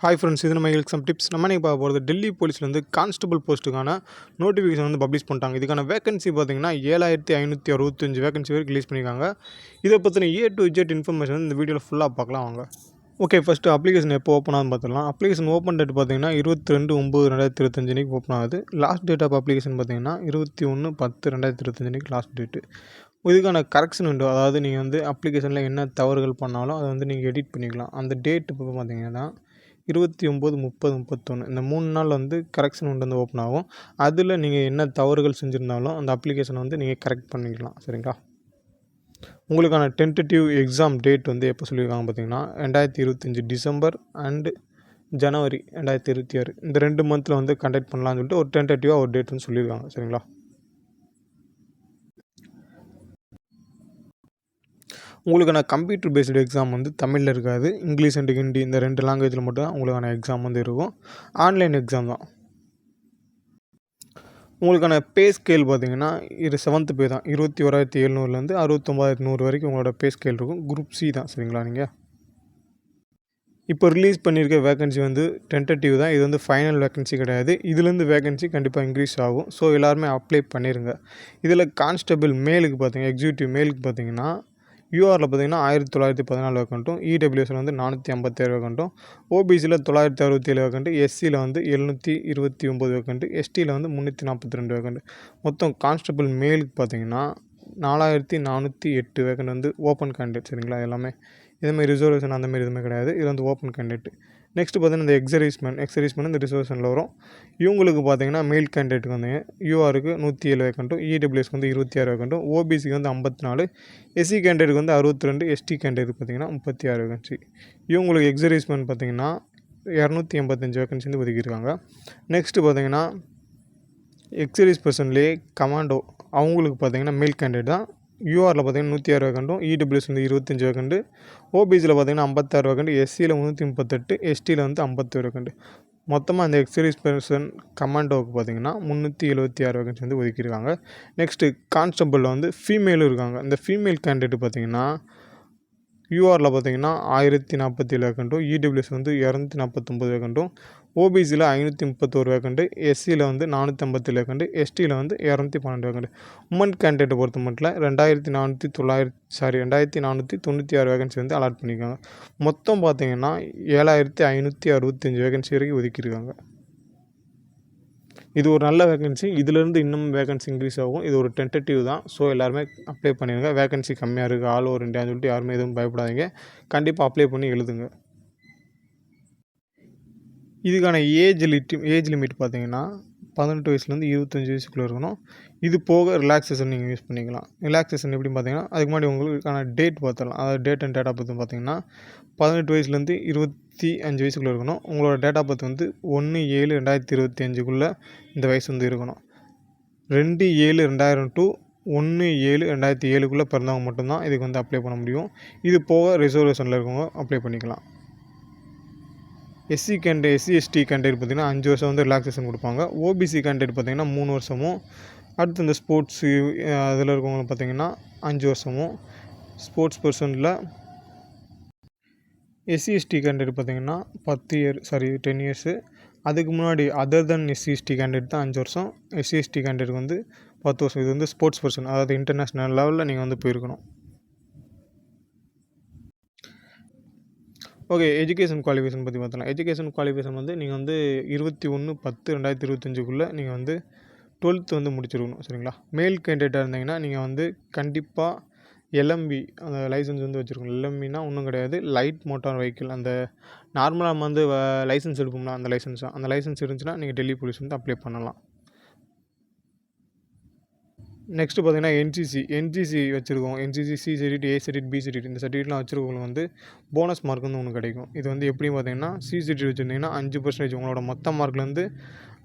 Hi friends, இது நம்ம some tips. நம்ம இன்றைக்கி பார்க்க போகிறது டெல்லி போலீஸ்லேருந்து கான்ஸ்டபிள் போஸ்ட்டுக்கான நோட்டிஃபிகேஷன் வந்து பப்ளிஷ் பண்ணிட்டாங்க. இதுக்கான வேகன்சி பார்த்தீங்கன்னா 7565 வேகன்சி வரைக்கும் ரிலீஸ் பண்ணியிருக்காங்க. இதை பற்றின A to Z இன்ஃபர்மேஷன் வந்து இந்த வீடியோவில் ஃபுல்லாக பார்க்கலாம் வாங்க. ஓகே, ஃபஸ்ட்டு அப்ளிகேஷன் எப்போ ஓப்பன் ஆகுதுன்னு பார்த்துடலாம். அப்ளிகேஷன் ஓப்பன் டேட் பார்த்தீங்கன்னா 22/9/2025 ஓப்பன் ஆகுது. லாஸ்ட் டேட் ஆஃப் அப்ளிகேஷன் பார்த்தீங்கன்னா 21/10/2025 லாஸ்ட் டேட்டு. இதுக்கான கரெக்ஷன் உண்டு. அதாவது நீங்கள் வந்து அப்ளிகேஷனில் என்ன தவறுகள் பண்ணாலும் அதை வந்து நீங்கள் எடிட் பண்ணிக்கலாம். அந்த டேட் இப்போ பார்த்தீங்கன்னா 29, 30, 31 இந்த 3 நாள் வந்து கரெக்ஷன் உண்டு வந்து ஓப்பன் ஆகும். அதில் நீங்கள் என்ன தவறுகள் செஞ்சுருந்தாலும் அந்த அப்ளிகேஷனை வந்து நீங்கள் கரெக்ட் பண்ணிக்கலாம். சரிங்களா? உங்களுக்கான டென்டேட்டிவ் எக்ஸாம் டேட் வந்து எப்போ சொல்லியிருக்காங்க பார்த்தீங்கன்னா 2025 டிசம்பர் அண்டு ஜனவரி 2026 இந்த 2 மந்தில் வந்து கண்டக்ட் பண்ணலான்னு சொல்லிட்டு ஒரு டென்டேட்டிவாக ஒரு டேட் வந்து சொல்லியிருக்காங்க. சரிங்களா? உங்களுக்கான கம்ப்யூட்டர் பேஸ்டு எக்ஸாம் வந்து தமிழில் இருக்காது. இங்கிலீஷ் அண்ட் ஹிந்தி இந்த 2 லாங்குவேஜில் மட்டும் தான் உங்களுக்கான எக்ஸாம் வந்து இருக்கும். ஆன்லைன் எக்ஸாம் தான். உங்களுக்கான பே ஸ்கேல் பார்த்தீங்கன்னா இது 7th பே தான். 21,700லேருந்து 69,100 வரைக்கும் உங்களோட பே ஸ்கேல் இருக்கும். குரூப் சி தான். சரிங்களா? நீங்கள் இப்போ ரிலீஸ் பண்ணியிருக்க வேகன்சி வந்து டென்டேட்டிவ் தான். இது வந்து ஃபைனல் வேகன்சி கிடையாது. இதுலேருந்து வேகன்சி கண்டிப்பாக இன்க்ரீஸ் ஆகும். ஸோ எல்லாருமே அப்ளை பண்ணிடுங்க. இதில் கான்ஸ்டபிள் மேலுக்கு பார்த்தீங்கன்னா எக்ஸிக்யூட்டிவ் மேலுக்கு பார்த்தீங்கன்னா யூஆரில் பார்த்தீங்கன்னா 1914 வேக்கண்ட்டும், இடபிள்யூஎஸில் வந்து 456 வேக்கண்ட்டும், ஓபிசியில் 967 வேக்கண்ட்டு, எஸ்சியில் வந்து 729 வேக்கண்ட்டு, எஸ்டியில் வந்து 342 வேக்கண்ட்டு. மொத்தம் கான்ஸ்டபிள் மேலுக்கு பார்த்தீங்கன்னா 4408 வேக்கண்ட் வந்து ஓப்பன் கேண்டிடேட். சரிங்களா? எல்லாமே இதேமாதிரி ரிசர்வேஷன் அந்தமாரி எதுவுமே கிடையாது. இது வந்து ஓப்பன் கேண்டிடேட். நெக்ஸ்ட்டு பார்த்தீங்கன்னா இந்த எக்ஸர்வீஸ்மெண்ட் இந்த ரிசர்வேஷனில் வரும். இவங்களுக்கு பார்த்தீங்கன்னா மெயில் கேண்டிடேட்டுக்கு வந்து யூஆருக்கு 107 வேக்கண்ட்டும், இடபிள்யூஎஸ்க்கு வந்து 26 வேக்கண்ட்டும், ஓபிசிக்கு வந்து 54, எஸ்சி கேண்டிடேட்டுக்கு வந்து 62, எஸ்டி கேண்டிடேட்டுக்கு பார்த்தீங்கன்னா 36 வேகன்சி. இவங்களுக்கு எக்ஸர்வீஸ்மெண்ட் பார்த்தீங்கன்னா 285 வேகன்சி வந்து ஒதுக்கியிருக்காங்க. நெக்ஸ்ட்டு பார்த்தீங்கன்னா எக்ஸர்வீஸ் பர்சன்லேயே கமாண்டோ அவங்களுக்கு பார்த்தீங்கன்னா மெயில் கேண்டிடேட் தான். யூஆரில் பார்த்தீங்கன்னா 106 வேக்கண்ட்டும், இடபிள்யூஎஸ் வந்து 25 வேக்கண்ட்டு, ஓபிசியில் பார்த்தீங்கன்னா 56 வேக்கண்ட்டு, எஸ்சியில் 338, எஸ்டியில் வந்து 51 வேக்கண்ட்டு. மொத்தமாக அந்த எக்ஸர்வீஸ் பர்சன் கமாண்டோவுக்கு பார்த்தீங்கன்னா 376 வேகன்சி வந்து ஒதுக்கியிருக்காங்க. நெக்ஸ்ட்டு கான்ஸ்டபிளில் வந்து ஃபீமேலும் இருக்காங்க. இந்த ஃபீமேல் கேண்டிடேட் பார்த்தீங்கன்னா யூஆரில் பார்த்தீங்கன்னா 1047 வேக்கண்ட்டும், இடபிள்யூஎஸ் வந்து 249 வேக்கண்ட்டும், ஓபிசியில் 531 வேக்கண்ட்டு, எஸ்சியில் வந்து 457 வேக்கண்ட்டு, எஸ்டியில் வந்து 212 வேக்கண்ட்டு. உமன் கேண்டிடேட்டை பொறுத்த மட்டும் 2496 வேகன்சி வந்து அலாட் பண்ணியிருக்காங்க. மொத்தம் பார்த்தீங்கன்னா 7565 வேகன்சி வரைக்கும் ஒதுக்கியிருக்காங்க. இது ஒரு நல்ல வேகன்சி. இதிலேருந்து இன்னும் வேகன்சி இன்க்ரீஸ் ஆகும். இது ஒரு டென்டேட்டிவ் தான். ஸோ எல்லாருமே அப்ளை பண்ணிடுங்க. வேகன்சி கம்மியாக இருக்குது, ஆல் ஓவர் இந்தியான்னு சொல்லிட்டு யாருமே எதுவும் பயப்படாதீங்க. கண்டிப்பாக அப்ளை பண்ணி எழுதுங்க. இதுக்கான ஏஜ் லிமிட் பார்த்தீங்கன்னா 18 வயசுலேருந்து 25 வயசுக்குள்ளே இருக்கணும். இது போக ரிலாக்ஸேஷன் நீங்கள் யூஸ் பண்ணிக்கலாம். ரிலாக்ஸேஷன் எப்படின்னு பார்த்தீங்கன்னா அதுக்கு முன்னாடி உங்களுக்கான டேட் பார்த்துடலாம். அதாவது date and date of birth பார்த்தீங்கன்னா 18 வயசுலேருந்து 25 வயசுக்குள்ளே இருக்கணும். உங்களோட டேட் ஆஃப் பர்த் வந்து 1/7/2025 இந்த வயசு வந்து இருக்கணும். 2/7/2000 டு 1/7/2007 பிறந்தவங்க மட்டும்தான் இதுக்கு வந்து அப்ளை பண்ண முடியும். இது போக ரிசர்வேஷனில் இருக்கவங்க அப்ளை பண்ணிக்கலாம். எஸ்சி எஸ்டி கேண்டிடேட் பார்த்திங்கன்னா 5 வருஷம் வந்து ரிலாக்ஸேஷன் கொடுப்பாங்க. ஓபிசி கேண்டிடேட் பார்த்திங்கன்னா 3 வருஷமும், அடுத்து இந்த ஸ்போர்ட்ஸு அதில் இருக்கவங்க பார்த்திங்கன்னா 5 வருஷமும், sports personnel SC ST candidate பார்த்திங்கன்னா 10 இயர்ஸு. அதுக்கு முன்னாடி other than SC ST candidate தான் 5 வருஷம், எஸ்சி எஸ்டி கேண்டிடேட் வந்து 10 வருஷம். இது வந்து ஸ்போர்ட்ஸ் பர்சன், அதாவது இன்டர்நேஷ்னல் லெவலில் நீங்கள் வந்து போயிருக்கணும். ஓகே, எஜுகேஷன் குவாலிஃபிகேஷன் பற்றி பார்த்தலாம். எஜுகேஷன் குவாலிஃபிகேஷன் வந்து நீங்கள் வந்து 21/10/2025 நீங்கள் வந்து 12th வந்து முடிச்சிருக்கணும். சரிங்களா? மேல் கேண்டிடேட்டாக இருந்தீங்கன்னா நீங்கள் வந்து கண்டிப்பாக எல்எம்பி அந்த லைசன்ஸ் வந்து வச்சுருக்கணும். எல்எம்பினா ஒன்றும் கிடையாது, லைட் மோட்டார் வெஹிக்கிள். அந்த நார்மலாக நம்ம வந்து லைசன்ஸ் எடுப்போம்னா அந்த லைசன்ஸ் தான். அந்த லைசன்ஸ் இருந்துச்சுன்னா நீங்கள் டெல்லி போலீஸ் வந்து அப்ளை பண்ணலாம். நெக்ஸ்ட்டு பார்த்தீங்கன்னா என்சிசி வச்சுருக்கோம். NCC C certificate, A certificate, B certificate இந்த சர்டிஃபிகேட்லாம் வச்சுருக்கவங்களுக்கு வந்து போனஸ் மார்க் வந்து ஒன்று கிடைக்கும். இது வந்து எப்படின்னு பார்த்தீங்கன்னா சி சர்டிஃபிகேட் வச்சுருந்தீங்கன்னா 5% உங்களோட மொத்த மார்க்லேருந்து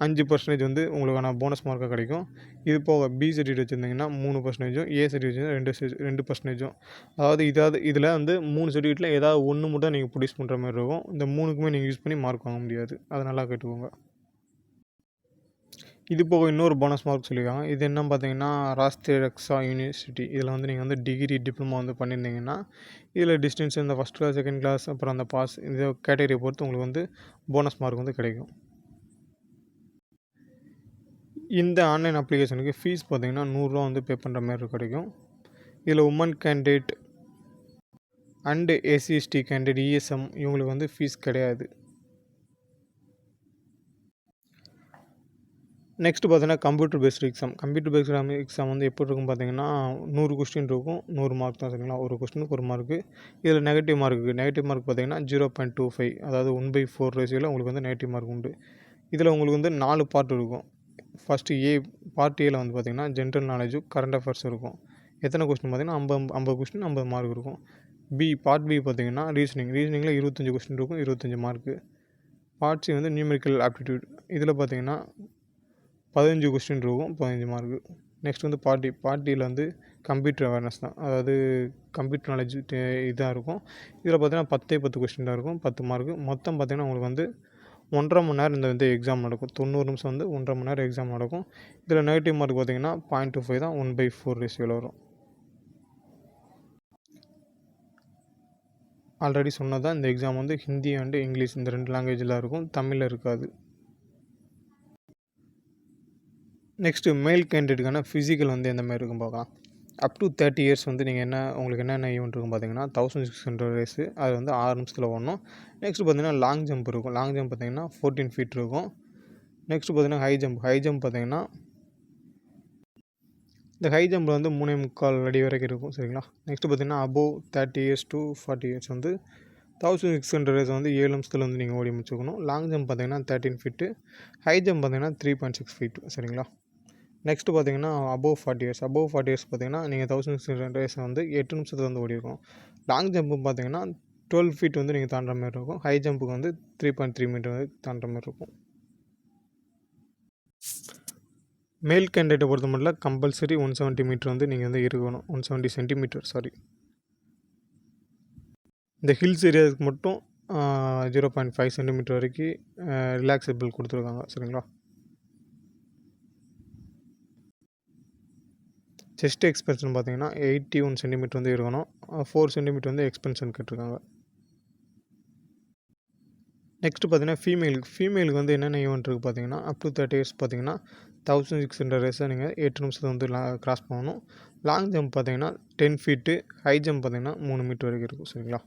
5% வந்து உங்களுக்கான போனஸ் மார்க்காக கிடைக்கும். இது போக பி சர்டிஃபிகேட் வச்சுருந்தீங்கன்னா 3%, ஏ சர்டிஃபிகேட் 2%. அதாவது இதில் வந்து 3 சர்டிஃபிகேட்டில் ஏதாவது ஒன்று மட்டும் நீங்கள் ப்ரொடியூஸ் பண்ணுற மாதிரி இருக்கும். இந்த 3க்குமே நீங்கள் யூஸ் பண்ணி மார்க் வாங்க முடியாது. அதை நல்லா கேட்டுக்கோங்க. இது போக இன்னொரு போனஸ் மார்க் சொல்லியிருக்காங்க. இது என்னன்னு பார்த்தீங்கன்னா, ராஷ்ட்ரிய ரக்ஷா யூனிவர்சிட்டி. இதில் வந்து நீங்கள் வந்து டிகிரி, டிப்ளமோ வந்து பண்ணியிருந்தீங்கன்னா, இதில் டிஸ்டன்ஸ் இந்த ஃபஸ்ட் கிளாஸ், செகண்ட் கிளாஸ், அப்புறம் அந்த பாஸ் இந்த கேட்டகரியை பொறுத்து உங்களுக்கு வந்து போனஸ் மார்க் வந்து கிடைக்கும். இந்த ஆன்லைன் அப்ளிகேஷனுக்கு ஃபீஸ் பார்த்தீங்கன்னா ரூ. 100 வந்து பே பண்ணுற மாதிரி கிடைக்கும். இதில் woman candidate and SC ST candidate, ESM இவங்களுக்கு வந்து ஃபீஸ் கிடையாது. நெக்ஸ்ட்டு பார்த்தீங்கன்னா computer based exam. Computer based exam வந்து எப்படி இருக்கும் பார்த்தீங்கன்னா 100 கொஸ்டின் இருக்கும். 100 மார்க் தான் சரிங்களா. ஒரு கொஸ்டினுக்கு 1 மார்க்கு. இதில் நெகட்டிவ் மார்க் இருக்குது. நெகட்டிவ் மார்க் பார்த்தீங்கன்னா 0.25, அதாவது 1/4 ரேஷியோவில் உங்களுக்கு வந்து நெகட்டிவ் மார்க் உண்டு. இதில் உங்களுக்கு வந்து 4 பார்ட் இருக்கும். ஃபஸ்ட்டு பார்ட் ஏல வந்து பார்த்தீங்கன்னா ஜென்ரல் நாலேஜும் கரண்ட் அஃபேர்ஸ் இருக்கும். எத்தனை கொஸ்டின் பார்த்தீங்கன்னா 50 கொஸ்டின் 50 மார்க் இருக்கும். பார்ட் பி பார்த்தீங்கன்னா ரீசனிங்கில் 25 கொஸ்டின் இருக்கும், 25 மார்க்கு. பார்ட் சி வந்து நியூமெரிக்கல் ஆப்டிடியூட். இதில் பார்த்தீங்கன்னா 15 கொஸ்டின் இருக்கும், 15 மார்க்கு. நெக்ஸ்ட் வந்து பார்ட் டியில் வந்து கம்ப்யூட்டர் அவேர்னஸ் தான், அதாவது கம்ப்யூட்டர் நாலேஜ் இதாக இருக்கும். இதில் பார்த்தீங்கன்னா 10 கொஸ்டின் தான் இருக்கும், 10 மார்க்கு. மொத்தம் பார்த்தீங்கன்னா உங்களுக்கு வந்து 1.5 மணி நேரம் இந்த வந்து எக்ஸாம் நடக்கும். 90 நிமிஷம் வந்து 1.5 மணி நேரம் எக்ஸாம் நடக்கும். இதில் நெகட்டிவ் மார்க் பார்த்தீங்கன்னா 0.25 தான், 1/4 ரேஷியோவில் வரும். ஆல்ரெடி சொன்னதான் இந்த எக்ஸாம் வந்து ஹிந்தி அண்டு இங்கிலீஷ் இந்த 2 லாங்குவேஜில் இருக்கும், தமிழில் இருக்காது. நெக்ஸ்ட்டு மேல் கேண்டிடேட்டுக்கான ஃபிசிக்கல் வந்து எந்த மாதிரி இருக்கும் பார்க்கலாம். அப் டு 30 இயர்ஸ் வந்து நீங்கள் உங்களுக்கு என்னென்ன ஈவெண்ட் இருக்கும் பார்த்தீங்கன்னா 1600 ரேஸு, அது வந்து 6 நிமிஷத்தில் ஓடணும். நெக்ஸ்ட்டு பார்த்தீங்கன்னா லாங் ஜம்ப் இருக்கும். லாங் ஜம்ப் பார்த்தீங்கன்னா 14 ஃபீட் இருக்கும். நெக்ஸ்ட்டு பார்த்தீங்கன்னா ஹை ஜம்ப் பார்த்தீங்கன்னா இந்த ஹை ஜம்பில் வந்து 3.25 அடி வரைக்கும் இருக்கும் சரிங்களா. நெக்ஸ்ட்டு பார்த்தீங்கன்னா அபோவ் 30 இயர்ஸ் to 40 இயர்ஸ் வந்து 1600 ரேஸ் வந்து 7 நிமிஷத்தில் வந்து நீங்கள் ஓடி முடிச்சுக்கணும். லாங் ஜம்ப் பார்த்தீங்கன்னா 13 ஃபீட்டு, ஹை ஜம்ப் பார்த்தீங்கன்னா 3.6 ஃபீட் சரிங்களா. நெக்ஸ்ட்டு பார்த்தீங்கன்னா அபோவ் 40 இயர்ஸ் பார்த்தீங்கன்னா நீங்கள் 1600 ரேஸ் வந்து 8 நிமிஷத்தில் வந்து ஓடிருக்கும். லாங் ஜம்ப்பு பார்த்தீங்கன்னா 12 ஃபீட் வந்து நீங்கள் தாண்டுற மாதிரி இருக்கும். ஹை ஜம்ப்புக்கு வந்து 3.3 மீட்டர் வந்து தாண்டுற மாதிரி இருக்கும். மேல் கேண்டிடேட்டை பொறுத்த மட்டும் கம்பல்சரி 170 மீட்டர் வந்து நீங்கள் வந்து இருக்கணும். 170 சென்டிமீட்டர் சாரி. இந்த ஹில்ஸ் ஏரியாவுக்கு மட்டும் 0.5 சென்டிமீட்டர் வரைக்கும் ரிலாக்ஸபிள் கொடுத்துருக்காங்க சரிங்களா. செஸ்ட் எக்ஸ்பென்ஷன் பார்த்தீங்கன்னா 81 சென்டிமீட்டர் வந்து இருக்கணும். 4 சென்டிமீட்டர் வந்து எக்ஸ்பென்ஷன் கேட்டிருக்காங்க. நெக்ஸ்ட்டு பார்த்தீங்கன்னா ஃபீமேலுக்கு வந்து என்னென்ன ஈவெண்ட் இருக்குது பார்த்தீங்கன்னா அப் டு 30 இயர்ஸ் பார்த்தீங்கன்னா 1600 ரேஸை நீங்கள் 8 நிமிஷத்தில் வந்து கிராஸ் பண்ணணும். லாங் ஜம்ப் பார்த்தீங்கன்னா 10 ஃபீட்டு, ஹை ஜம்ப் பார்த்தீங்கன்னா 3 மீட்டர் வரைக்கும் இருக்கும் சரிங்களா.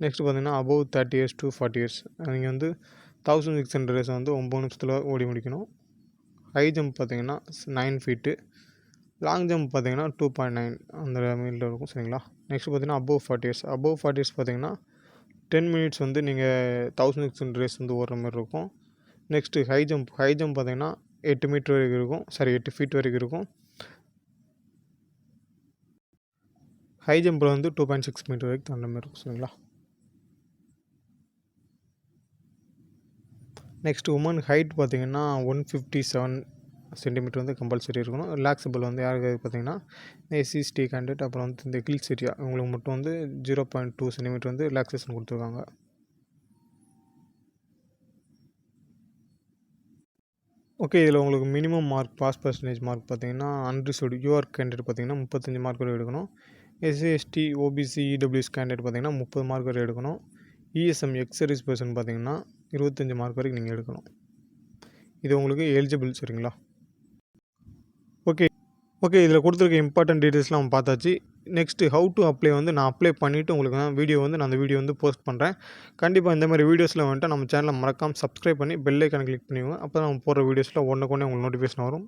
நெக்ஸ்ட்டு பார்த்தீங்கன்னா அபோவ் 30 இயர்ஸ் to 40 இயர்ஸ் நீங்கள் வந்து 1600 ரேஸை வந்து 9 நிமிஷத்தில் ஓடி முடிக்கணும். ஹை ஜம்ப் பார்த்தீங்கன்னா 9 ஃபீட்டு, லாங் ஜம்ப் பார்த்தீங்கன்னா 2.9 அந்த மீட்டில் இருக்கும் சரிங்களா. நெக்ஸ்ட் பார்த்தீங்கன்னா அபோவ் 40 இயர்ஸ் பார்த்தீங்கன்னா 10 மினிட்ஸ் வந்து நீங்கள் 1600 ரேஸ் வந்து ஓடுற மாதிரி இருக்கும். நெக்ஸ்ட்டு ஹை ஜம்ப் பார்த்தீங்கன்னா 8 மீட்டர் வரைக்கும் இருக்கும், 8 ஃபீட் வரைக்கும் இருக்கும். ஹை ஜம்பில் வந்து 2.6 மீட்டர் வரைக்கும் தாண்டுற மாதிரி இருக்கும் சரிங்களா. நெக்ஸ்ட்டு உமன் ஹைட் பார்த்தீங்கன்னா 157 சென்டிமீட்டர் வந்து கம்பல்சரி இருக்கணும். ரிலாக்ஸபிள் வந்து யாருக்கு பார்த்தீங்கன்னா எஸ்சி/எஸ்டி கேண்டிடேட், அப்புறம் வந்து இந்த ஹில்ஸ் ஏரியா இவங்களுக்கு மட்டும் வந்து 0.2 சென்டிமீட்டர் வந்து ரிலாக்ஸேஷன் கொடுத்துருக்காங்க. ஓகே, இதில் உங்களுக்கு minimum mark pass percentage mark பார்த்தீங்கன்னா அன்ரிசர்வ்டு யூஆர் கேண்டிடேட் பார்த்தீங்கன்னா 35 மார்க் வரை எடுக்கணும். எஸ்சி/எஸ்டி ஓபிசி இடபிள்யூஎஸ் கேண்டிடேட் பார்த்தீங்கன்னா 30 மார்க் வரை எடுக்கணும். இஎஸ்எம் எக்ஸ் சர்வீஸ் பர்சன் பார்த்தீங்கன்னா 25 மார்க் வரைக்கும் நீங்கள் எடுக்கணும். இது உங்களுக்கு எலிஜிபிள் சரிங்களா. ஓகே இதில் கொடுத்துருக்க இம்பார்ட்டன்ட் டீட்டெயில்ஸ்லாம் நம்ம பார்த்தாச்சு. நெக்ஸ்ட்டு ஹவு டு அப்ளை வந்து நான் அப்ளை பண்ணிவிட்டு உங்களுக்கு நான் வீடியோ வந்து நான் அந்த வீடியோ வந்து போஸ்ட் பண்ணுறேன். கண்டிப்பாக இந்த மாதிரி வீடியோஸில் வந்துட்டு நம்ம சேனலை மறக்காமல் சப்ஸ்கிரைப் பண்ணி பெல் ஐக்கானை கிளிக் பண்ணிக்கோங்க. அப்போ தான் நம்ம போடுற வீடியோஸில் ஒன்றுக்கு ஒன்று உங்களுக்கு நோட்டிஃபிகேஷன் வரும்.